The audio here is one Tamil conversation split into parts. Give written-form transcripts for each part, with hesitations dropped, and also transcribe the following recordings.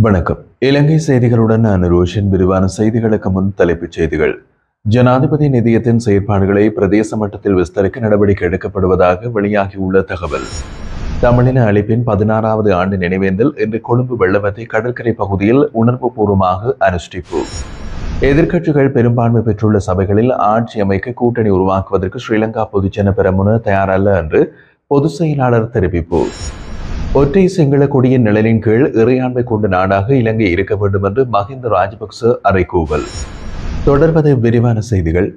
வணக்கம். இலங்கை செய்திகளுடன் நான் ரோஷன். விரிவான செய்திகளுக்கு முன் தலைப்புச் செய்திகள். ஜனாதிபதி நிதியத்தின் செயற்பாடுகளை பிரதேச மட்டத்தில் விஸ்தரிக்க நடவடிக்கை எடுக்கப்படுவதாக வெளியாகியுள்ள தகவல். தமிழின அழிப்பின் 16வது ஆண்டு நினைவேந்தல் இன்று கொழும்பு வெள்ளவத்தை கடற்கரை பகுதியில் உணர்வுபூர்வமாக அனுஷ்டிப்பு. எதிர்க்கட்சிகள் பெரும்பான்மை பெற்றுள்ள சபைகளில் ஆட்சி அமைக்க கூட்டணி உருவாக்குவதற்கு ஸ்ரீலங்கா பொதுஜன பெரமுன தயாரல்ல என்று பொதுச் செயலாளர் தெரிவிப்பு. ஒற்றை சிங்கள கொடியின் நிழலின் கீழ் இறையாண்மை கொண்ட நாடாக இலங்கை இருக்க வேண்டும் என்று மஹிந்த ராஜபக்ச அறைகூவல். தொடர்வது விரிவான செய்திகள்.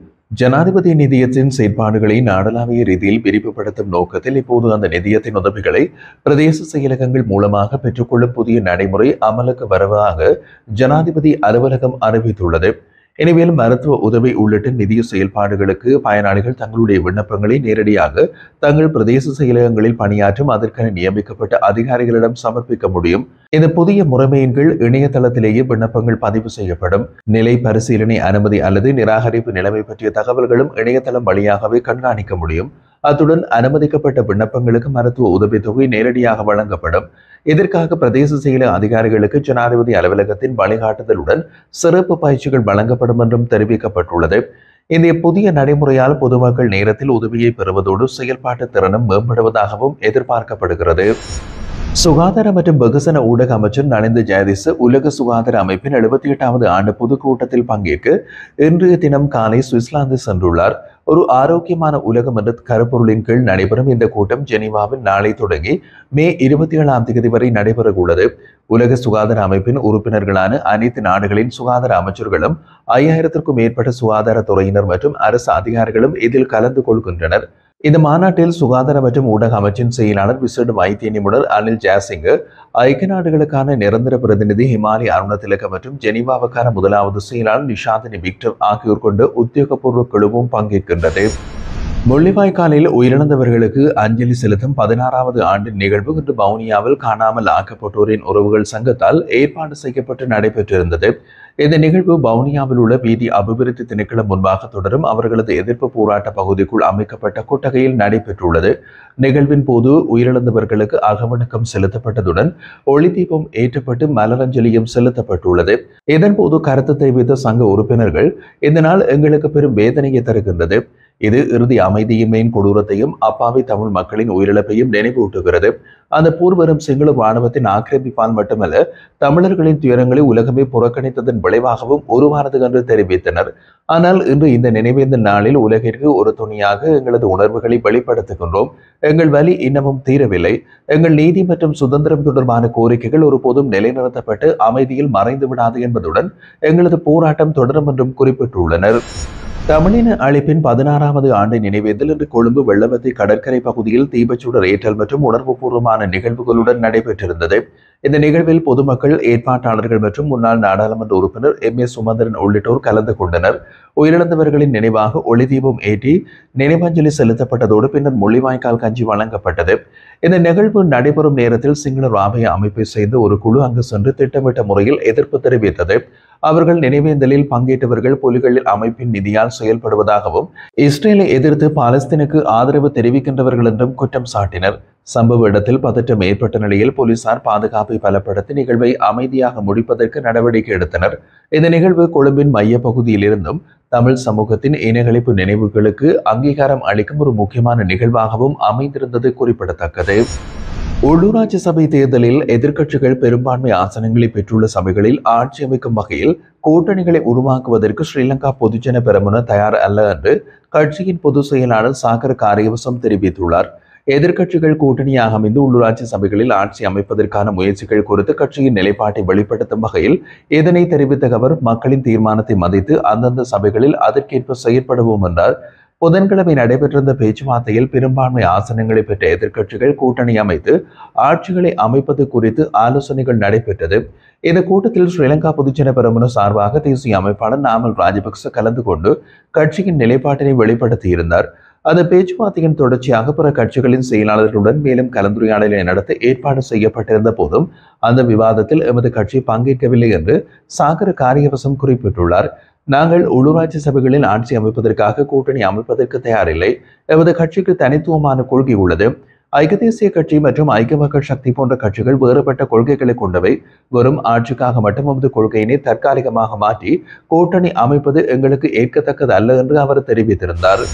ஜனாதிபதி நிதியத்தின் செயற்பாடுகளை நாடளாவிய ரீதியில் விரிவுபடுத்தும் நோக்கத்தில் இப்போது அந்த நிதியத்தின் உதவிகளை பிரதேச செயலகங்கள் மூலமாக பெற்றுக்கொள்ளும் புதிய நடைமுறை அமலுக்கு வருவதாக ஜனாதிபதி அலுவலகம் அறிவித்துள்ளது. எனவே மருத்துவ உதவி உள்ளிட்ட நிதிய செயல்பாடுகளுக்கு பயனாளிகள் தங்களுடைய விண்ணப்பங்களை நேரடியாக தங்கள் பிரதேச செயலகங்களில் பணியாற்றும் அதற்கென நியமிக்கப்பட்ட அதிகாரிகளிடம் சமர்ப்பிக்க முடியும். இந்த புதிய முறைமையின் கீழ் இணையதளத்திலேயே விண்ணப்பங்கள் பதிவு செய்யப்படும். நிலை பரிசீலனை அனுமதி அல்லது நிராகரிப்பு நிலைமை பற்றிய தகவல்களும் இணையதளம் வழியாகவே கண்காணிக்க முடியும். அத்துடன் அனுமதிக்கப்பட்ட விண்ணப்பங்களுக்கு மருத்துவ உதவித்தொகை நேரடியாக வழங்கப்படும். இதற்காக பிரதேச செயல அதிகாரிகளுக்கு ஜனாதிபதி அலுவலகத்தின் வழிகாட்டுதலுடன் சிறப்பு பயிற்சிகள் வழங்கப்படும் என்றும் தெரிவிக்கப்பட்டுள்ளது. இந்த புதிய நடைமுறையால் பொதுமக்கள் நேரத்தில் உதவியை பெறுவதோடு செயல்பாட்டு திறனும் மேம்படுவதாகவும் எதிர்பார்க்கப்படுகிறது. சுகாதார மற்றும் வெகுசன ஊடக அமைச்சர் நலிந்த ஜெயதிச உலக சுகாதார அமைப்பின் 78வது ஆண்டு பொதுக்கூட்டத்தில் பங்கேற்க இன்றைய தினம் காலை சுவிட்சர்லாந்து சென்றுள்ளார். ஒரு ஆரோக்கியமான உலகம் என்ற கருப்பொருளின் கீழ் நடைபெறும் இந்த கூட்டம் ஜெனீவாவில் நாளை தொடங்கி மே 27ஆம் தேதி வரை நடைபெற உள்ளது. உலக சுகாதார அமைப்பின் உறுப்பினர்களான அனைத்து நாடுகளின் சுகாதார அமைச்சர்களும் 5000க்கும் மேற்பட்ட சுகாதார துறையினர் மற்றும் அரசு அதிகாரிகளும் இதில் கலந்து கொள்கின்றனர். இந்த மாநாட்டில் சுகாதார மற்றும் ஊடக அமைச்சின் செயலாளர் விசேட வைத்திய நிபுணர் அனில் ஜாசிங்க, ஐக்கிய நாடுகளுக்கான நிரந்தர பிரதிநிதி ஹிமாலி அருணதிலக மற்றும் ஜெனீவாவுக்கான முதலாவது செயலாளர் நிஷாந்தினி விக்டர் ஆகியோர் கொண்ட உத்தியோகபூர்வ குழுவும் பங்கேற்கின்றது. முள்ளிவாய்க்காலில் உயிரிழந்தவர்களுக்கு அஞ்சலி செலுத்தும் 16வது ஆண்டு நிகழ்வு இன்று வவுனியாவில் காணாமல் ஆக்கப்பட்டோரின் உறவுகள் சங்கத்தால் ஏற்பாடு செய்யப்பட்டு நடைபெற்றிருந்தது. இந்த நிகழ்வு வவுனியாவில் உள்ள வீதி அபிவிருத்தி திணைக்களம் முன்பாக தொடரும் அவர்களது எதிர்ப்பு போராட்ட பகுதிக்குள் அமைக்கப்பட்ட கொட்டகையில் நடைபெற்றுள்ளது. நிகழ்வின் போது உயிரிழந்தவர்களுக்கு அகவணக்கம் செலுத்தப்பட்டதுடன் ஒளி தீபம் ஏற்றப்பட்டு மலரஞ்சலியும் செலுத்தப்பட்டுள்ளது. இதன் போது கருத்து தெரிவித்த சங்க உறுப்பினர்கள், இந்த நாள் எங்களுக்கு பெரும் வேதனையை தருகின்றது. இது இறுதி அமைதியின்மையின் கொடூரத்தையும் அப்பாவி தமிழ் மக்களின் உயிரிழப்பையும் நினைவூட்டுகிறது. அந்த பூர்வரும் சிங்கள இராணுவத்தின் ஆக்கிரமிப்பால் மட்டுமல்ல, தமிழர்களின் துயரங்களை உலகமே புறக்கணித்ததன் விளைவாகவும் உருவானது என்று தெரிவித்தனர். ஆனால் இன்று இந்த நினைவேந்தல் நாளில் உலகிற்கு ஒரு துணியாக எங்களது உணர்வுகளை வெளிப்படுத்துகின்றோம். எங்கள் வலி இன்னமும் தீரவில்லை. எங்கள் நீதி மற்றும் சுதந்திரம் தொடர்பான கோரிக்கைகள் ஒருபோதும் நிலைநிறுத்தப்பட்டு அமைதியில் மறைந்து விடாது என்பதுடன் எங்களது போராட்டம் தொடரும் என்றும் குறிப்பிட்டுள்ளனர். தமிழின அழிப்பின் 16வது ஆண்டு நினைவேந்தல் இன்று கொழும்பு வெள்ளவத்தை கடற்கரை பகுதியில் தீபச்சுடர் ஏற்றல் மற்றும் உணர்வுபூர்வமான நிகழ்வுகளுடன் நடைபெற்றிருந்தது. இந்த நிகழ்வில் பொதுமக்கள், ஏற்பாட்டாளர்கள் மற்றும் முன்னாள் நாடாளுமன்ற உறுப்பினர் M.A. சுமந்திரன் உள்ளிட்டோர் கலந்து கொண்டனர். உயிரிழந்தவர்களின் நினைவாக ஒளி தீபம் ஏற்றி நினைவஞ்சலி செலுத்தப்பட்டதோடு பின்னர் முள்ளிவாய்க்கால் கஞ்சி வழங்கப்பட்டது. இந்த நிகழ்வு நடைபெறும் நேரத்தில் சிங்கள ராபிய அமைப்பை சேர்ந்த ஒரு குழு அங்கு சென்று திட்டமிட்ட முறையில் எதிர்ப்பு தெரிவித்தது. அவர்கள் நினைவேந்தலில் பங்கேற்றவர்கள் புலிகளில் அமைப்பின் நிதியால் செயல்படுவதாகவும் இஸ்ரேலை எதிர்த்து பாலஸ்தீனுக்கு ஆதரவு தெரிவிக்கின்றவர்கள் என்றும் குற்றம் சாட்டினர். சம்பவ இடத்தில் பதற்றம் ஏற்பட்ட நிலையில் போலீசார் பாதுகாப்பை பலப்படுத்தி நிகழ்வை அமைதியாக முடிப்பதற்கு நடவடிக்கை எடுத்தனர். இந்த நிகழ்வு கொழும்பின் மைய பகுதியிலிருந்தும் தமிழ் சமூகத்தின் இனங்களிப்பு நினைவுகளுக்கு அங்கீகாரம் அளிக்கும் ஒரு முக்கியமான நிகழ்வாகவும் அமைந்திருந்தது குறிப்பிடத்தக்கது. உள்ளூராட்சி சபை தேர்தலில் எதிர்க்கட்சிகள் பெரும்பான்மை ஆசனங்களை பெற்றுள்ள சபைகளில் ஆட்சி அமைக்கும் வகையில் கூட்டணிகளை உருவாக்குவதற்கு ஸ்ரீலங்கா பொதுஜன பெரமுன தயார் அல்ல என்று கட்சியின் பொதுச் செயலாளர் சாகர காரியவசம் தெரிவித்துள்ளார். எதிர்க்கட்சிகள் கூட்டணியாக அமைந்து உள்ளூராட்சி சபைகளில் ஆட்சி அமைப்பதற்கான முயற்சிகள் குறித்து கட்சியின் நிலைப்பாட்டை வெளிப்படுத்தும் வகையில் இதனை தெரிவித்த அவர், மக்களின் தீர்மானத்தை மதித்து அந்தந்த சபைகளில் அதற்கேற்ப செயற்படுவோம் என்றார். புதன்கிழமை நடைபெற்றிருந்த பேச்சுவார்த்தையில் பெரும்பான்மை ஆசனங்களை பெற்ற எதிர்க்கட்சிகள் கூட்டணி அமைத்து ஆட்சிகளை அமைப்பது குறித்து ஆலோசனைகள் நடைபெற்றது. இந்த கூட்டத்தில் ஸ்ரீலங்கா பொதுஜன பெரமுன சார்பாக தேசிய அமைப்பாளர் நாமல் ராஜபக்ச கலந்து கொண்டு கட்சியின் நிலைப்பாட்டினை வெளிப்படுத்தியிருந்தார். அந்த பேச்சுவார்த்தையின் தொடர்ச்சியாக பிற கட்சிகளின் செயலாளர்களுடன் மேலும் கலந்துரையாடலை நடத்த ஏற்பாடு செய்யப்பட்டிருந்த போதும் அந்த விவாதத்தில் எமது கட்சி பங்கேற்கவில்லை என்று சாகர காரியவசம் குறிப்பிட்டுள்ளார். நாங்கள் உள்ளூராட்சி சபைகளில் ஆட்சி அமைப்பதற்காக கூட்டணி அமைப்பதற்கு தயாரில்லை. எமது கட்சிக்கு தனித்துவமான கொள்கை உள்ளது. ஐக்கிய தேசிய கட்சி மற்றும் ஐக்கிய மக்கள் சக்தி போன்ற கட்சிகள் வேறுபட்ட கொள்கைகளை கொண்டவை. வெறும் ஆட்சிக்காக மட்டும் நமது கொள்கையினை தற்காலிகமாக மாற்றி கூட்டணி அமைப்பது எங்களுக்கு ஏற்கத்தக்கது அல்ல என்று அவர் தெரிவித்திருந்தார்.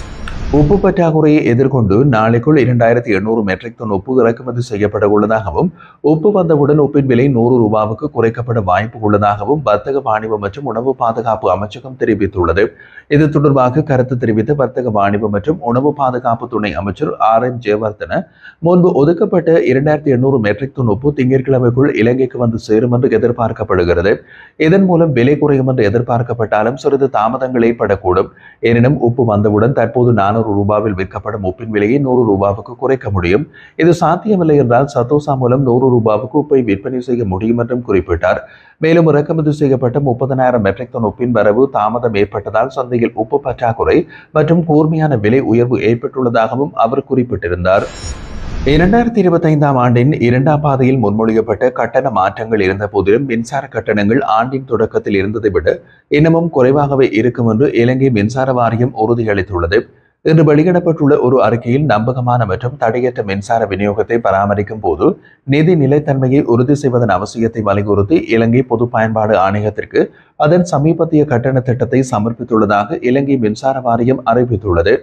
உப்பு பற்றாக்குறையை எதிர்கொண்டு நாளைக்குள் 2800 மெட்ரிக் டன் உப்பு இறக்குமதி செய்யப்பட உள்ளதாகவும் உப்பு வந்தவுடன் உப்பின் விலை 100 ரூபாவுக்கு குறைக்கப்பட வாய்ப்பு உள்ளதாகவும் வர்த்தக வாணிப மற்றும் உணவு பாதுகாப்பு அமைச்சகம் தெரிவித்துள்ளது. இது தொடர்பாக கருத்து தெரிவித்த வர்த்தக வாணிப மற்றும் உணவு பாதுகாப்பு துணை அமைச்சர் RM ஜெயவர்தன, முன்பு ஒதுக்கப்பட்ட 2800 மெட்ரிக் டன் உப்பு திங்கட்கிழமைக்குள் இலங்கைக்கு வந்து சேரும் என்று எதிர்பார்க்கப்படுகிறது. இதன் மூலம் விலை குறையும் என்று எதிர்பார்க்கப்பட்டாலும் சிறிது தாமதங்கள் ஏற்படக்கூடும். எனினும் உப்பு வந்தவுடன் தற்போது 400 ரூபாவில் விற்கப்படும் உப்பின் விலையை 100 ரூபாவுக்கு குறைக்க முடியும். இது சாத்தியமில்லை என்றால் சத்தோசா மூலம் 100 ரூபாவுக்கு உப்பை விற்பனை செய்ய முடியும் என்றும் குறிப்பிட்டார். மேலும் இறக்குமதி செய்யப்பட்ட 30,000 மெட்ரிக் டன் உப்பின் வரவு தாமதம் ஏற்பட்டதால் சந்தையில் உப்பு பற்றாக்குறை மற்றும் கூர்மையான விலை உயர்வு ஏற்பட்டுள்ளதாகவும் அவர் குறிப்பிட்டிருந்தார். 2025ஆம் ஆண்டின் 2ஆம் பாதையில் முன்மொழியப்பட்ட கட்டண மாற்றங்கள் இருந்த போதிலும் மின்சார கட்டணங்கள் ஆண்டின் தொடக்கத்தில் இருந்ததை விட இன்னமும் குறைவாகவே இருக்கும் என்று இலங்கை மின்சார வாரியம் உறுதியளித்துள்ளது. இன்று வெளியிடப்பட்டுள்ள ஒரு அறிக்கையில் நம்பகமான மற்றும் தடையற்ற மின்சார விநியோகத்தை பராமரிக்கும் போது நிதி நிலைத்தன்மையை உறுதி செய்வதன் அவசியத்தை வலியுறுத்தி இலங்கை பொது பயன்பாடு ஆணையத்திற்கு அதன் சமீபத்திய கட்டண திட்டத்தை சமர்ப்பித்துள்ளதாக இலங்கை மின்சார வாரியம் அறிவித்துள்ளது.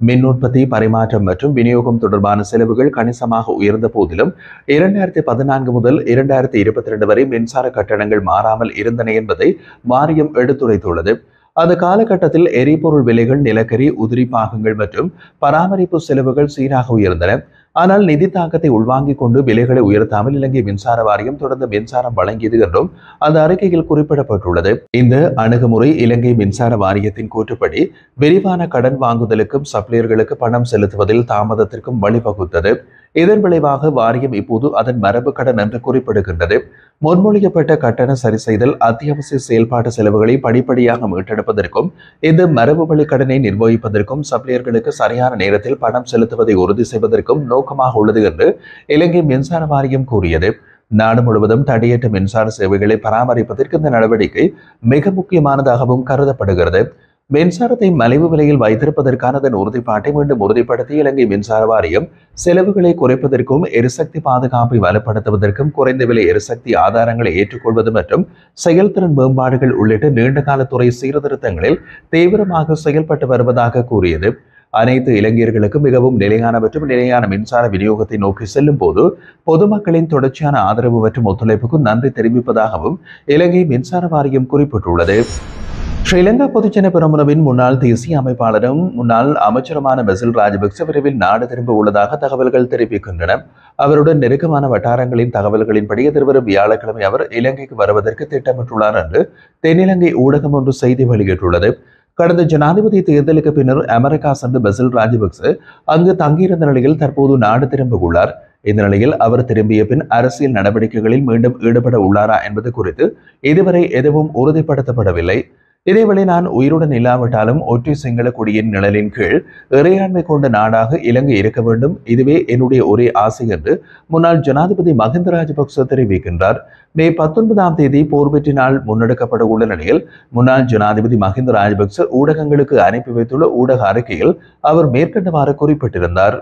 மின் உற்பத்தி, பரிமாற்றம் மற்றும் விநியோகம் தொடர்பான செலவுகள் கணிசமாக உயர்ந்த போதிலும் 2014 முதல் 2022 வரை மின்சார கட்டணங்கள் மாறாமல் இருந்தன என்பதை வாரியம் எடுத்துரைத்துள்ளது. அந்த காலகட்டத்தில் எரிபொருள் விலைகள், நிலக்கரி, உதிரி பாகங்கள் மற்றும் பராமரிப்பு செலவுகள் சீராக உயர்ந்தன. ஆனால் நிதி தாக்கத்தை உள்வாங்கிக் கொண்டு விலைகளை உயர்த்தாமல் இலங்கை மின்சார வாரியம் தொடர்ந்து மின்சாரம் வழங்கியது என்றும் அந்த அறிக்கையில் குறிப்பிடப்பட்டுள்ளது. இந்த அணுகுமுறை இலங்கை மின்சார வாரியத்தின் கூற்றுப்படி விரிவான கடன் வாங்குதலுக்கும் சப்ளையர்களுக்கு பணம் செலுத்துவதில் தாமதத்திற்கும் வழிவகுத்தது. இதன் விளைவாக வாரியம் இப்போது அதன் மரபு கடன் என்று குறிப்பிடுகின்றது. முன்மொழியப்பட்ட கட்டண சரி செய்தல் அத்தியாவசிய செயல்பாட்டு செலவுகளை படிப்படியாக மீட்டெடுப்பதற்கும் இந்த மரபு வழி கடனை நிர்வகிப்பதற்கும் சப்ளையர்களுக்கு சரியான நேரத்தில் பணம் செலுத்துவதை உறுதி செய்வதற்கும் நோக்கமாக உள்ளது என்று இலங்கை மின்சார வாரியம் கூறியது. நாடு முழுவதும் தடையற்ற மின்சார சேவைகளை பராமரிப்பதற்கு இந்த நடவடிக்கை மிக முக்கியமானதாகவும் கருதப்படுகிறது. மின்சாரத்தை மலிவு விலையில் வைத்திருப்பதற்கான அதன் உறுதிப்பாட்டை மீண்டும் உறுதிப்படுத்தி இலங்கை மின்சார வாரியம் செலவுகளை குறைப்பதற்கும் எரிசக்தி பாதுகாப்பை வலுப்படுத்துவதற்கும் குறைந்த விலை எரிசக்தி ஆதாரங்களை ஏற்றுக்கொள்வது மற்றும் செயல்திறன் மேம்பாடுகள் உள்ளிட்ட நீண்டகால துறை சீர்திருத்தங்களில் தீவிரமாக செயல்பட்டு வருவதாக கூறியது. அனைத்து இளைஞர்களுக்கும் மிகவும் நிலையான மற்றும் நிலையான மின்சார விநியோகத்தை நோக்கி செல்லும் போது பொதுமக்களின் தொடர்ச்சியான ஆதரவு மற்றும் ஒத்துழைப்புக்கு நன்றி தெரிவிப்பதாகவும் இலங்கை மின்சார வாரியம் குறிப்பிட்டுள்ளது. ஸ்ரீலங்கா பொதுஜன பெரமுனவின் முன்னாள் தேசிய அமைப்பாளரும் முன்னாள் அமைச்சருமான பெசில் ராஜபக்ச விரைவில் நாடு திரும்ப உள்ளதாக தகவல்கள் தெரிவிக்கின்றன. அவருடன் நெருக்கமான வட்டாரங்களின் தகவல்களின்படி எதிர்வரும் வியாழக்கிழமை அவர் இலங்கைக்கு வருவதற்கு திட்டமிட்டுள்ளார் என்று தென்னிலங்கை ஊடகம் ஒன்று செய்தி வெளியிட்டுள்ளது. கடந்த ஜனாதிபதி தேர்தலுக்கு பின்னர் அமெரிக்கா சென்று பெசில் ராஜபக்ச அங்கு தங்கியிருந்த நிலையில் தற்போது நாடு திரும்ப உள்ளார். இந்த நிலையில் அவர் திரும்பிய பின் அரசியல் நடவடிக்கைகளில் மீண்டும் ஈடுபட உள்ளாரா என்பது குறித்து இதுவரை எதுவும் உறுதிப்படுத்தப்படவில்லை. இதேவேளை நான் உயிருடன் இல்லாவிட்டாலும் ஒற்றை சிங்கள கொடியின் நிழலின் கீழ் இறையாண்மை கொண்ட நாடாக இலங்கை இருக்க வேண்டும், இதுவே என்னுடைய ஒரே ஆசை என்று முன்னாள் ஜனாதிபதி மஹிந்த ராஜபக்ச தெரிவிக்கின்றார். மே 19ஆம் தேதி போர் வெற்றி நாள் முன்னெடுக்கப்பட உள்ள நிலையில் முன்னாள் ஜனாதிபதி மஹிந்த ராஜபக்ச ஊடகங்களுக்கு அனுப்பி வைத்துள்ள ஊடக அறிக்கையில் அவர் மேற்கண்டவாறு குறிப்பிட்டிருந்தார்.